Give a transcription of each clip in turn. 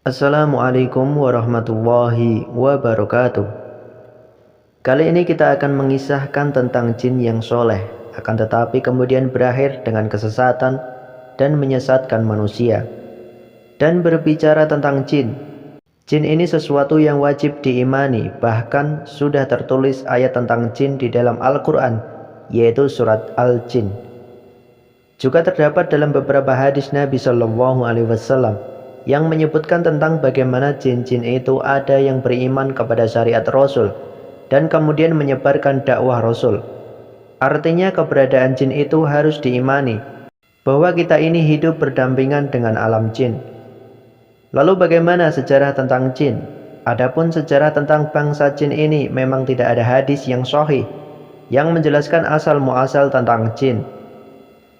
Assalamualaikum warahmatullahi wabarakatuh. Kali ini kita akan mengisahkan tentang jin yang soleh, akan tetapi kemudian berakhir dengan kesesatan dan menyesatkan manusia. Dan berbicara tentang jin, jin ini sesuatu yang wajib diimani, bahkan sudah tertulis ayat tentang jin di dalam Al-Quran, yaitu surat Al-Jin. Juga terdapat dalam beberapa hadis Nabi Shallallahu Alaihi Wasallam yang menyebutkan tentang bagaimana jin-jin itu ada yang beriman kepada syariat Rasul dan kemudian menyebarkan dakwah Rasul. Artinya keberadaan jin itu harus diimani, bahwa kita ini hidup berdampingan dengan alam jin. Lalu bagaimana sejarah tentang jin? Adapun sejarah tentang bangsa jin ini memang tidak ada hadis yang sahih yang menjelaskan asal muasal tentang jin.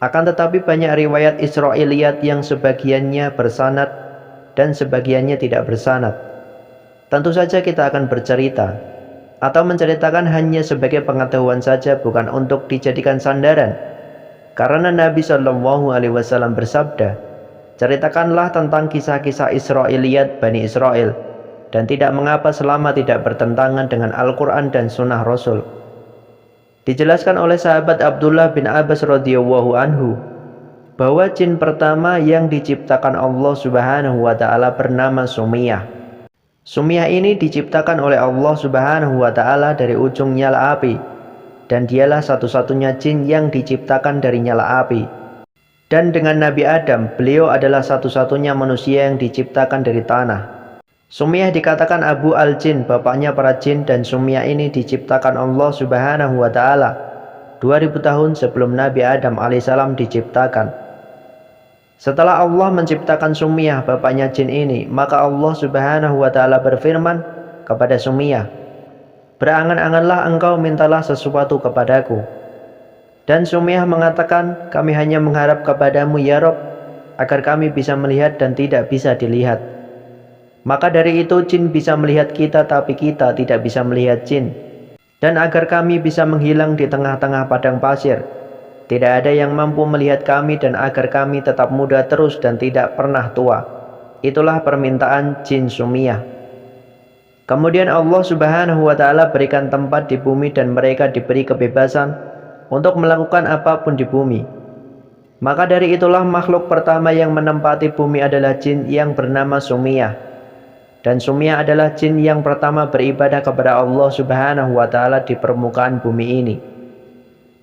Akan tetapi banyak riwayat Israiliyat yang sebagiannya bersanad dan sebagiannya tidak bersanad. Tentu saja kita akan bercerita atau menceritakan hanya sebagai pengetahuan saja, bukan untuk dijadikan sandaran. Karena Nabi Shallallahu Alaihi Wasallam bersabda, ceritakanlah tentang kisah-kisah Israiliyat Bani Israel, dan tidak mengapa selama tidak bertentangan dengan Al-Quran dan Sunnah Rasul. Dijelaskan oleh sahabat Abdullah bin Abbas radhiyallahu anhu bahwa jin pertama yang diciptakan Allah Subhanahu wa taala bernama Sumiyah. Sumiyah ini diciptakan oleh Allah Subhanahu wa taala dari ujung nyala api, dan dialah satu-satunya jin yang diciptakan dari nyala api. Dan dengan Nabi Adam, beliau adalah satu-satunya manusia yang diciptakan dari tanah. Sumiyah dikatakan Abu al-Jin, bapaknya para jin, dan Sumiyah ini diciptakan Allah Subhanahu wa taala 2000 tahun sebelum Nabi Adam alaihissalam diciptakan. Setelah Allah menciptakan Sumiyah, bapaknya jin ini, maka Allah Subhanahu wa taala berfirman kepada Sumiyah, "Berangan-anganlah engkau, mintalah sesuatu kepadaku." Dan Sumiyah mengatakan, "Kami hanya mengharap kepadamu ya Rob, agar kami bisa melihat dan tidak bisa dilihat." Maka dari itu jin bisa melihat kita, tapi kita tidak bisa melihat jin. Dan agar kami bisa menghilang di tengah-tengah padang pasir, tidak ada yang mampu melihat kami, dan agar kami tetap muda terus dan tidak pernah tua. Itulah permintaan jin Sumiyah. Kemudian Allah Subhanahu wa taala berikan tempat di bumi dan mereka diberi kebebasan untuk melakukan apapun di bumi. Maka dari itulah makhluk pertama yang menempati bumi adalah jin yang bernama Sumiyah. Dan Sumiyah adalah jin yang pertama beribadah kepada Allah Subhanahu wa taala di permukaan bumi ini.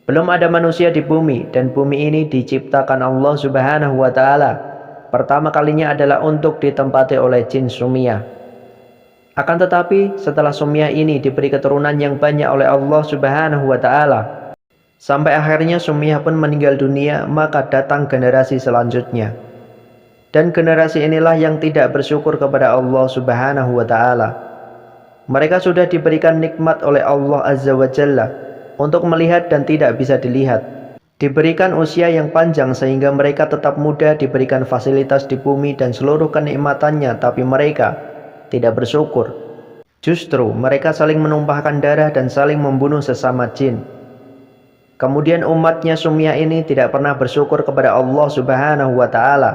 Belum ada manusia di bumi, dan bumi ini diciptakan Allah Subhanahu wa taala pertama kalinya adalah untuk ditempati oleh jin Sumiyah. Akan tetapi setelah Sumiyah ini diberi keturunan yang banyak oleh Allah Subhanahu wa taala, sampai akhirnya Sumiyah pun meninggal dunia, maka datang generasi selanjutnya. Dan generasi inilah yang tidak bersyukur kepada Allah Subhanahu wa taala. Mereka sudah diberikan nikmat oleh Allah Azza wa Jalla untuk melihat dan tidak bisa dilihat, diberikan usia yang panjang sehingga mereka tetap muda, diberikan fasilitas di bumi dan seluruh kenikmatannya, tapi mereka tidak bersyukur. Justru mereka saling menumpahkan darah dan saling membunuh sesama jin. Kemudian umatnya Sumiyah ini tidak pernah bersyukur kepada Allah Subhanahu wa taala,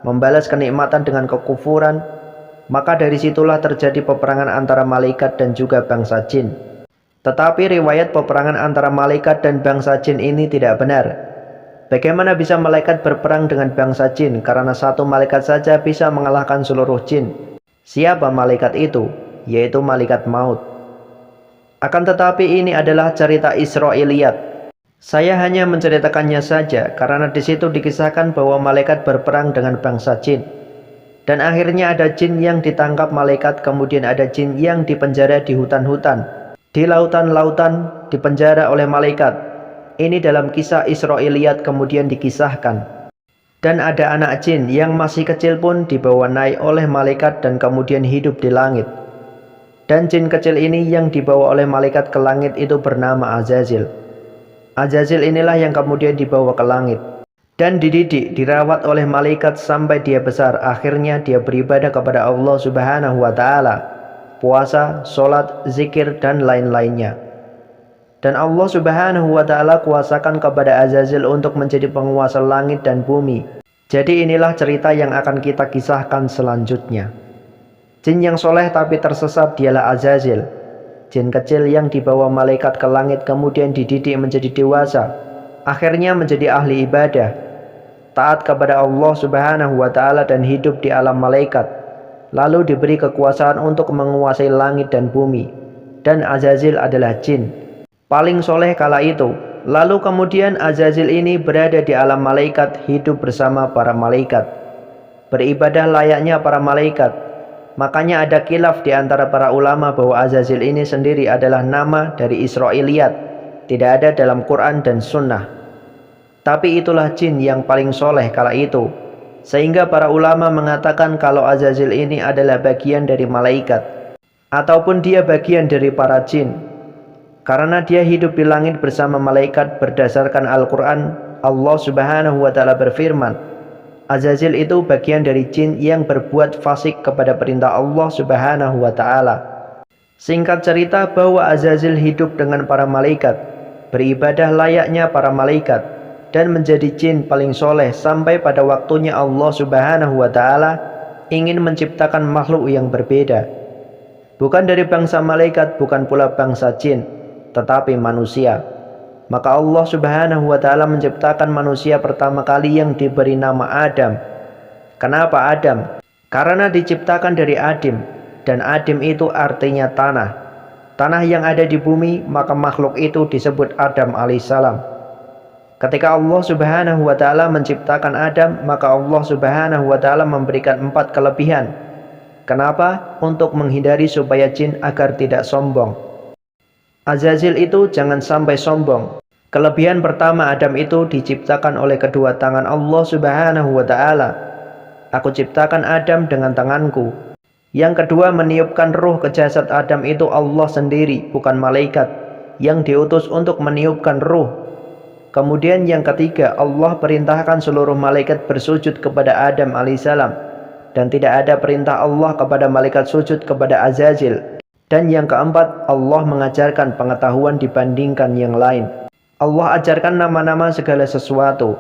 membalas kenikmatan dengan kekufuran. Maka dari situlah terjadi peperangan antara malaikat dan juga bangsa jin. Tetapi riwayat peperangan antara malaikat dan bangsa jin ini tidak benar. Bagaimana bisa malaikat berperang dengan bangsa jin? Karena satu malaikat saja bisa mengalahkan seluruh jin. Siapa malaikat itu? Yaitu malaikat maut. Akan tetapi ini adalah cerita Israiliyat. Saya hanya menceritakannya saja karena di situ dikisahkan bahwa malaikat berperang dengan bangsa jin. Dan akhirnya ada jin yang ditangkap malaikat, kemudian ada jin yang dipenjara di hutan-hutan, di lautan-lautan, dipenjara oleh malaikat. Ini dalam kisah Israiliyat kemudian dikisahkan. Dan ada anak jin yang masih kecil pun dibawa naik oleh malaikat dan kemudian hidup di langit. Dan jin kecil ini yang dibawa oleh malaikat ke langit itu bernama Azazil. Azazil inilah yang kemudian dibawa ke langit dan dididik, dirawat oleh malaikat sampai dia besar. Akhirnya dia beribadah kepada Allah Subhanahu wa taala, puasa, sholat, zikir, dan lain-lainnya. Dan Allah Subhanahu wa taala kuasakan kepada Azazil untuk menjadi penguasa langit dan bumi. Jadi inilah cerita yang akan kita kisahkan selanjutnya. Jin yang soleh tapi tersesat dialah Azazil, jin kecil yang dibawa malaikat ke langit kemudian dididik menjadi dewasa, akhirnya menjadi ahli ibadah, taat kepada Allah Subhanahu wa Ta'ala dan hidup di alam malaikat, lalu diberi kekuasaan untuk menguasai langit dan bumi. Dan Azazil adalah jin paling soleh kala itu. Lalu kemudian Azazil ini berada di alam malaikat, hidup bersama para malaikat, beribadah layaknya para malaikat. Makanya ada khilaf di antara para ulama bahwa Azazil ini sendiri adalah nama dari Israiliyat, tidak ada dalam Quran dan Sunnah. Tapi itulah jin yang paling soleh kala itu, sehingga para ulama mengatakan kalau Azazil ini adalah bagian dari malaikat, ataupun dia bagian dari para jin, karena dia hidup di langit bersama malaikat. Berdasarkan Al-Quran, Allah Subhanahu wa Ta'ala berfirman, Azazil itu bagian dari jin yang berbuat fasik kepada perintah Allah Subhanahu wa Ta'ala. Singkat cerita bahwa Azazil hidup dengan para malaikat, beribadah layaknya para malaikat, dan menjadi jin paling soleh sampai pada waktunya Allah Subhanahu wa Ta'ala ingin menciptakan makhluk yang berbeda, bukan dari bangsa malaikat, bukan pula bangsa jin, tetapi manusia. Maka Allah Subhanahu wa Ta'ala menciptakan manusia pertama kali yang diberi nama Adam. Kenapa Adam? Karena diciptakan dari Adim, dan Adim itu artinya tanah. Tanah yang ada di bumi, maka makhluk itu disebut Adam alaihissalam. Ketika Allah Subhanahu wa Ta'ala menciptakan Adam, maka Allah Subhanahu wa Ta'ala memberikan 4 kelebihan. Kenapa? Untuk menghindari supaya jin agar tidak sombong. Azazil itu jangan sampai sombong. Kelebihan pertama, Adam itu diciptakan oleh kedua tangan Allah Subhanahu wa Ta'ala. Aku ciptakan Adam dengan tanganku. Yang kedua, meniupkan ruh ke jasad Adam itu Allah sendiri, bukan malaikat yang diutus untuk meniupkan ruh. Kemudian yang ketiga, Allah perintahkan seluruh malaikat bersujud kepada Adam alaihissalam, dan tidak ada perintah Allah kepada malaikat sujud kepada Azazil. Dan yang keempat, Allah mengajarkan pengetahuan dibandingkan yang lain. Allah ajarkan nama-nama segala sesuatu.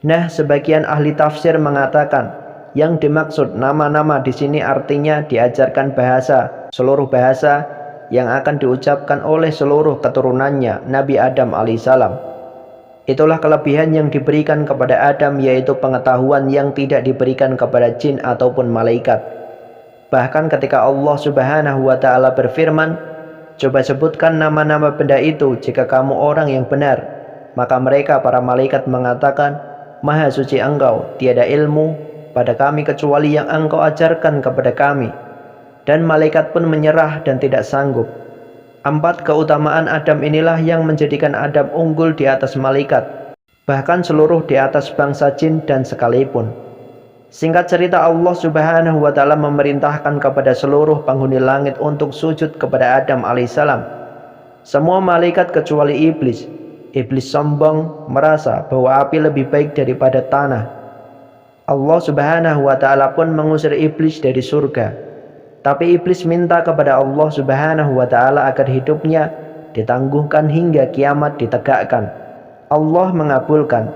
Nah, sebagian ahli tafsir mengatakan yang dimaksud nama-nama di sini artinya diajarkan bahasa, seluruh bahasa yang akan diucapkan oleh seluruh keturunannya Nabi Adam alaihissalam. Itulah kelebihan yang diberikan kepada Adam, yaitu pengetahuan yang tidak diberikan kepada jin ataupun malaikat. Bahkan ketika Allah Subhanahu wa Ta'ala berfirman, coba sebutkan nama-nama benda itu jika kamu orang yang benar. Maka mereka para malaikat mengatakan, Maha suci engkau, tiada ilmu pada kami kecuali yang engkau ajarkan kepada kami. Dan malaikat pun menyerah dan tidak sanggup. 4 keutamaan Adam inilah yang menjadikan Adam unggul di atas malaikat, bahkan seluruh di atas bangsa jin dan sekalipun. Singkat cerita, Allah Subhanahu wa Ta'ala memerintahkan kepada seluruh penghuni langit untuk sujud kepada Adam alaihissalam. Semua malaikat kecuali iblis. Iblis sombong, merasa bahwa api lebih baik daripada tanah. Allah Subhanahu wa Ta'ala pun mengusir iblis dari surga. Tapi iblis minta kepada Allah Subhanahu wa Ta'ala agar hidupnya ditangguhkan hingga kiamat ditegakkan. Allah mengabulkan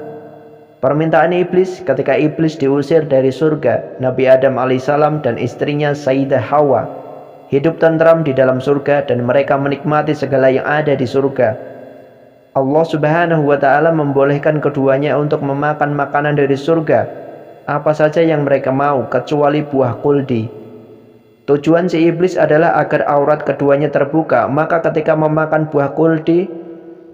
permintaan iblis. Ketika iblis diusir dari surga, Nabi Adam alaihissalam dan istrinya Sayyidah Hawa hidup tentram di dalam surga dan mereka menikmati segala yang ada di surga. Allah Subhanahu wa Ta'ala membolehkan keduanya untuk memakan makanan dari surga, apa saja yang mereka mau kecuali buah kuldi. Tujuan si iblis adalah agar aurat keduanya terbuka. Maka ketika memakan buah kuldi,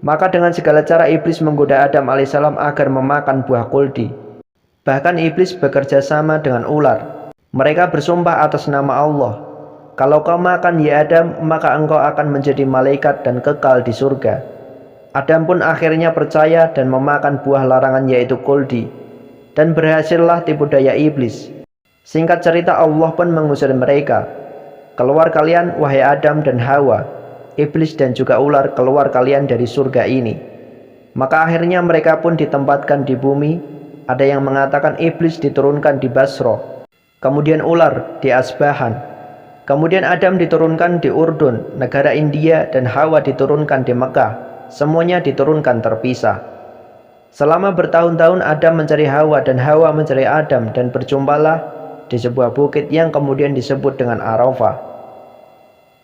maka dengan segala cara iblis menggoda Adam alaihissalam agar memakan buah kuldi. Bahkan iblis bekerja sama dengan ular. Mereka bersumpah atas nama Allah, kalau kau makan ya Adam, maka engkau akan menjadi malaikat dan kekal di surga. Adam pun akhirnya percaya dan memakan buah larangan yaitu kuldi. Dan berhasillah tipu daya iblis. Singkat cerita, Allah pun mengusir mereka. Keluar kalian wahai Adam dan Hawa. Iblis dan juga ular, keluar kalian dari surga ini. Maka akhirnya mereka pun ditempatkan di bumi. Ada yang mengatakan iblis diturunkan di Basro, kemudian ular di Asbahan, kemudian Adam diturunkan di Urdun, negara India, dan Hawa diturunkan di Mekah. Semuanya diturunkan terpisah. Selama bertahun-tahun Adam mencari Hawa dan Hawa mencari Adam, dan berjumpalah di sebuah bukit yang kemudian disebut dengan Arafah.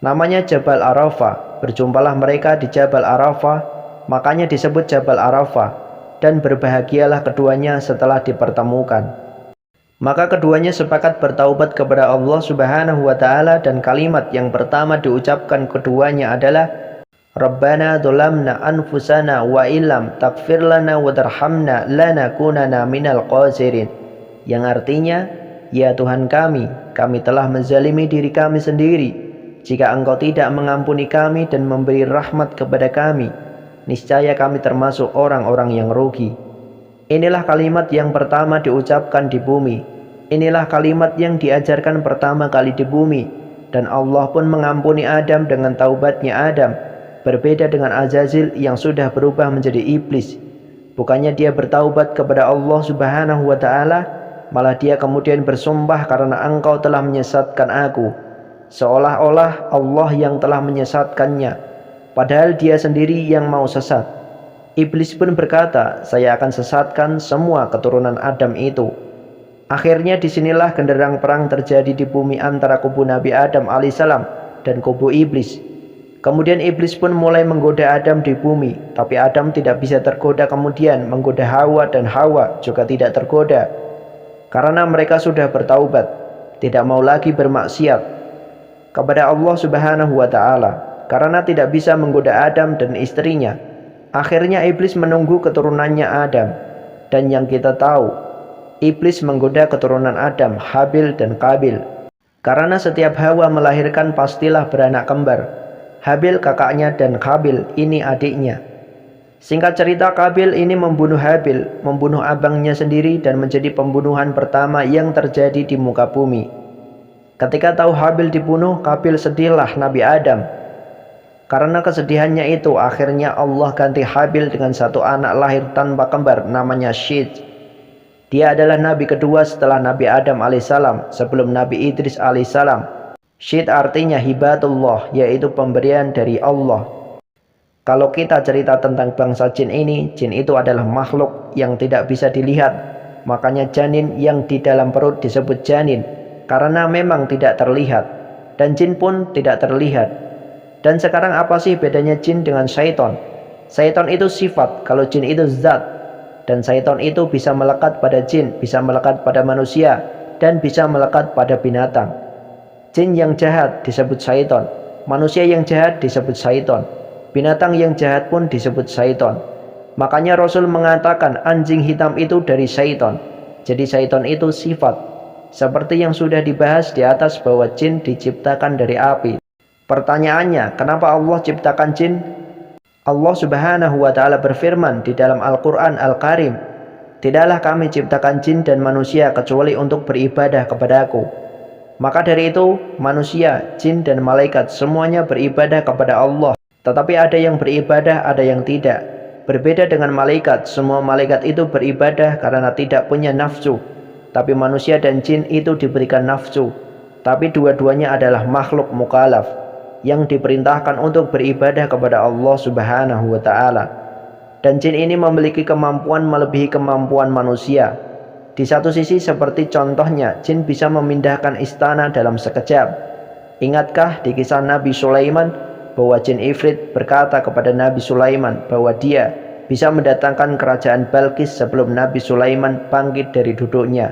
Namanya Jabal Arafah. Berjumpalah mereka di Jabal Arafah, makanya disebut Jabal Arafah, dan berbahagialah keduanya setelah dipertemukan. Maka keduanya sepakat bertaubat kepada Allah Subhanahu wa Ta'ala, dan kalimat yang pertama diucapkan keduanya adalah Rabbana dzalamna anfusana wa illam taghfir lana wa tarhamna lanakunanna minal khasirin, yang artinya, ya Tuhan kami telah menzalimi diri kami sendiri. Jika Engkau tidak mengampuni kami dan memberi rahmat kepada kami, niscaya kami termasuk orang-orang yang rugi. Inilah kalimat yang pertama diucapkan di bumi. Inilah kalimat yang diajarkan pertama kali di bumi. Dan Allah pun mengampuni Adam dengan taubatnya Adam. Berbeda dengan Azazil yang sudah berubah menjadi iblis. Bukannya dia bertaubat kepada Allah Subhanahu wa Ta'ala, malah dia kemudian bersumpah, karena engkau telah menyesatkan aku. Seolah-olah Allah yang telah menyesatkannya, padahal dia sendiri yang mau sesat. Iblis pun berkata, saya akan sesatkan semua keturunan Adam itu. Akhirnya disinilah genderang perang terjadi di bumi antara kubu Nabi Adam alaihissalam dan kubu iblis. Kemudian iblis pun mulai menggoda Adam di bumi, tapi Adam tidak bisa tergoda, kemudian menggoda Hawa, dan Hawa juga tidak tergoda. Karena mereka sudah bertaubat, tidak mau lagi bermaksiat kepada Allah Subhanahu wa Ta'ala, karena tidak bisa menggoda Adam dan istrinya. Akhirnya iblis menunggu keturunannya Adam. Dan yang kita tahu, iblis menggoda keturunan Adam, Habil dan Qabil. Karena setiap Hawa melahirkan pastilah beranak kembar. Habil kakaknya dan Qabil ini adiknya. Singkat cerita, Qabil ini membunuh Habil, membunuh abangnya sendiri, dan menjadi pembunuhan pertama yang terjadi di muka bumi. Ketika tahu Habil dibunuh, Qabil sedihlah Nabi Adam. Karena kesedihannya itu, akhirnya Allah ganti Habil dengan satu anak lahir tanpa kembar, namanya Syed. Dia adalah nabi kedua setelah Nabi Adam alaihissalam, sebelum Nabi Idris alaihissalam. Syed artinya hibatullah, yaitu pemberian dari Allah. Kalau kita cerita tentang bangsa jin ini, jin itu adalah makhluk yang tidak bisa dilihat. Makanya janin yang di dalam perut disebut janin, karena memang tidak terlihat. Dan jin pun tidak terlihat. Dan sekarang apa sih bedanya jin dengan syaitan? Syaitan itu sifat, kalau jin itu zat. Dan syaitan itu bisa melekat pada jin, bisa melekat pada manusia, dan bisa melekat pada binatang. Jin yang jahat disebut syaitan, manusia yang jahat disebut syaitan, binatang yang jahat pun disebut syaitan. Makanya Rasul mengatakan anjing hitam itu dari syaitan. Jadi syaitan itu sifat. Seperti yang sudah dibahas di atas bahwa jin diciptakan dari api. Pertanyaannya, kenapa Allah ciptakan jin? Allah Subhanahu wa Ta'ala berfirman di dalam Al-Quran Al-Karim, tidaklah kami ciptakan jin dan manusia kecuali untuk beribadah kepadaku. Maka dari itu, manusia, jin, dan malaikat semuanya beribadah kepada Allah. Tetapi ada yang beribadah, ada yang tidak. Berbeda dengan malaikat, semua malaikat itu beribadah karena tidak punya nafsu. Tapi manusia dan jin itu diberikan nafsu. Tapi dua-duanya adalah makhluk mukallaf yang diperintahkan untuk beribadah kepada Allah Subhanahu wa Ta'ala. Dan jin ini memiliki kemampuan melebihi kemampuan manusia. Di satu sisi seperti contohnya, jin bisa memindahkan istana dalam sekejap. Ingatkah di kisah Nabi Sulaiman bahwa jin Ifrit berkata kepada Nabi Sulaiman bahwa dia bisa mendatangkan kerajaan Balkis sebelum Nabi Sulaiman bangkit dari duduknya.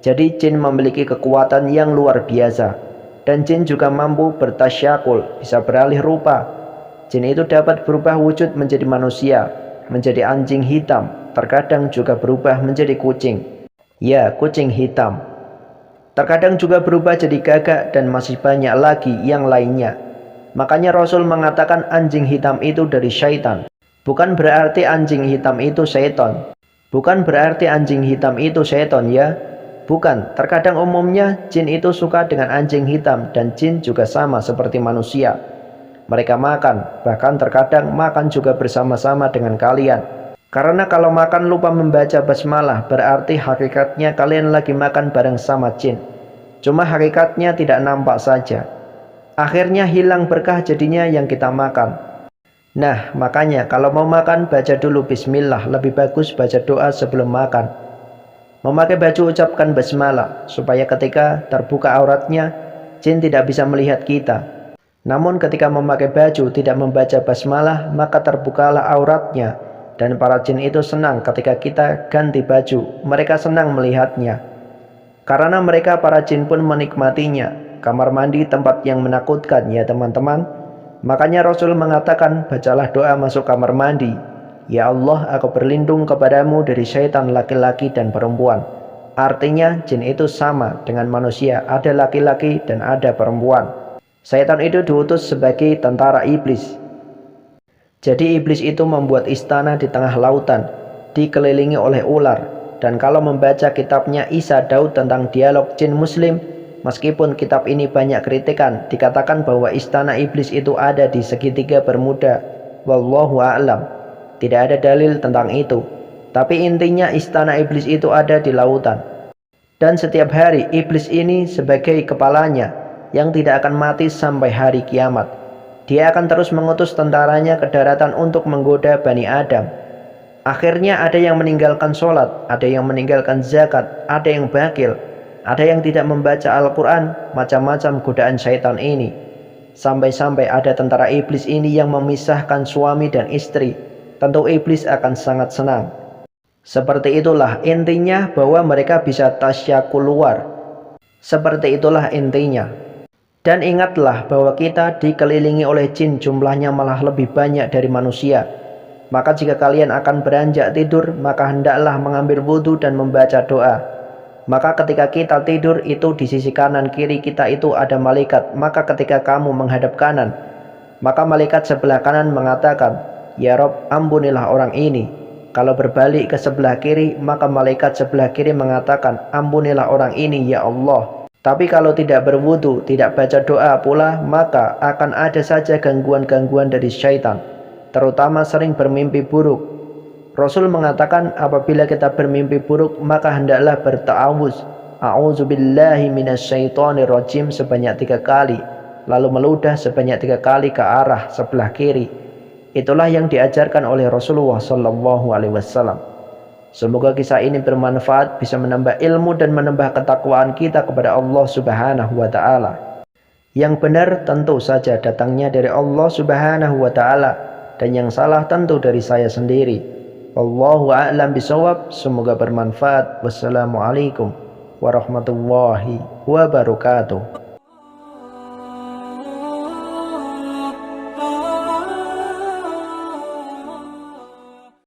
Jadi jin memiliki kekuatan yang luar biasa. Dan jin juga mampu bertasyakul, bisa beralih rupa. Jin itu dapat berubah wujud menjadi manusia, menjadi anjing hitam, terkadang juga berubah menjadi kucing. Ya, kucing hitam. Terkadang juga berubah jadi gagak, dan masih banyak lagi yang lainnya. Makanya Rasul mengatakan anjing hitam itu dari syaitan. Bukan berarti anjing hitam itu syaitan. Bukan berarti anjing hitam itu syaitan ya. Bukan, terkadang umumnya jin itu suka dengan anjing hitam, dan jin juga sama seperti manusia. Mereka makan, bahkan terkadang makan juga bersama-sama dengan kalian. Karena kalau makan lupa membaca basmalah, berarti hakikatnya kalian lagi makan bareng sama jin. Cuma hakikatnya tidak nampak saja. Akhirnya hilang berkah jadinya yang kita makan. Nah, makanya kalau mau makan baca dulu bismillah, lebih bagus baca doa sebelum makan. Memakai baju ucapkan basmalah, supaya ketika terbuka auratnya, jin tidak bisa melihat kita. Namun ketika memakai baju tidak membaca basmalah, maka terbukalah auratnya. Dan para jin itu senang ketika kita ganti baju, mereka senang melihatnya. Karena mereka para jin pun menikmatinya. Kamar mandi tempat yang menakutkan ya teman-teman. Makanya Rasul mengatakan, bacalah doa masuk kamar mandi. Ya Allah, aku berlindung kepadamu dari syaitan laki-laki dan perempuan. Artinya jin itu sama dengan manusia, ada laki-laki dan ada perempuan. Syaitan itu diutus sebagai tentara iblis. Jadi iblis itu membuat istana di tengah lautan, dikelilingi oleh ular. Dan kalau membaca kitabnya Isa Daud tentang dialog jin muslim, meskipun kitab ini banyak kritikan, dikatakan bahwa istana iblis itu ada di segitiga Bermuda. Wallahu a'lam. Tidak ada dalil tentang itu. Tapi intinya istana iblis itu ada di lautan. Dan setiap hari iblis ini sebagai kepalanya yang tidak akan mati sampai hari kiamat. Dia akan terus mengutus tentaranya ke daratan untuk menggoda Bani Adam. Akhirnya ada yang meninggalkan sholat, ada yang meninggalkan zakat, ada yang bakil, ada yang tidak membaca Al-Quran, macam-macam godaan syaitan ini. Sampai-sampai ada tentara iblis ini yang memisahkan suami dan istri. Tentu iblis akan sangat senang. Seperti itulah intinya bahwa mereka bisa tasyakul luar. Seperti itulah intinya. Dan ingatlah bahwa kita dikelilingi oleh jin, jumlahnya malah lebih banyak dari manusia. Maka jika kalian akan beranjak tidur, maka hendaklah mengambil wudhu dan membaca doa. Maka ketika kita tidur itu di sisi kanan kiri kita itu ada malaikat. Maka ketika kamu menghadap kanan, maka malaikat sebelah kanan mengatakan, Ya Rob, ampunilah orang ini. Kalau berbalik ke sebelah kiri, maka malaikat sebelah kiri mengatakan, ampunilah orang ini ya Allah. Tapi kalau tidak berwudu, tidak baca doa pula, maka akan ada saja gangguan-gangguan dari syaitan, terutama sering bermimpi buruk. Rasul mengatakan apabila kita bermimpi buruk, maka hendaklah berta'awuz, a'udzubillahi minasyaitonir rajim sebanyak 3 kali, lalu meludah sebanyak 3 kali ke arah sebelah kiri. Itulah yang diajarkan oleh Rasulullah SAW. Semoga kisah ini bermanfaat, bisa menambah ilmu dan menambah ketakwaan kita kepada Allah Subhanahu wa Ta'ala. Yang benar tentu saja datangnya dari Allah Subhanahu wa Ta'ala, dan yang salah tentu dari saya sendiri. Wallahu a'lam bishawab. Semoga bermanfaat. Wassalamualaikum warahmatullahi wabarakatuh.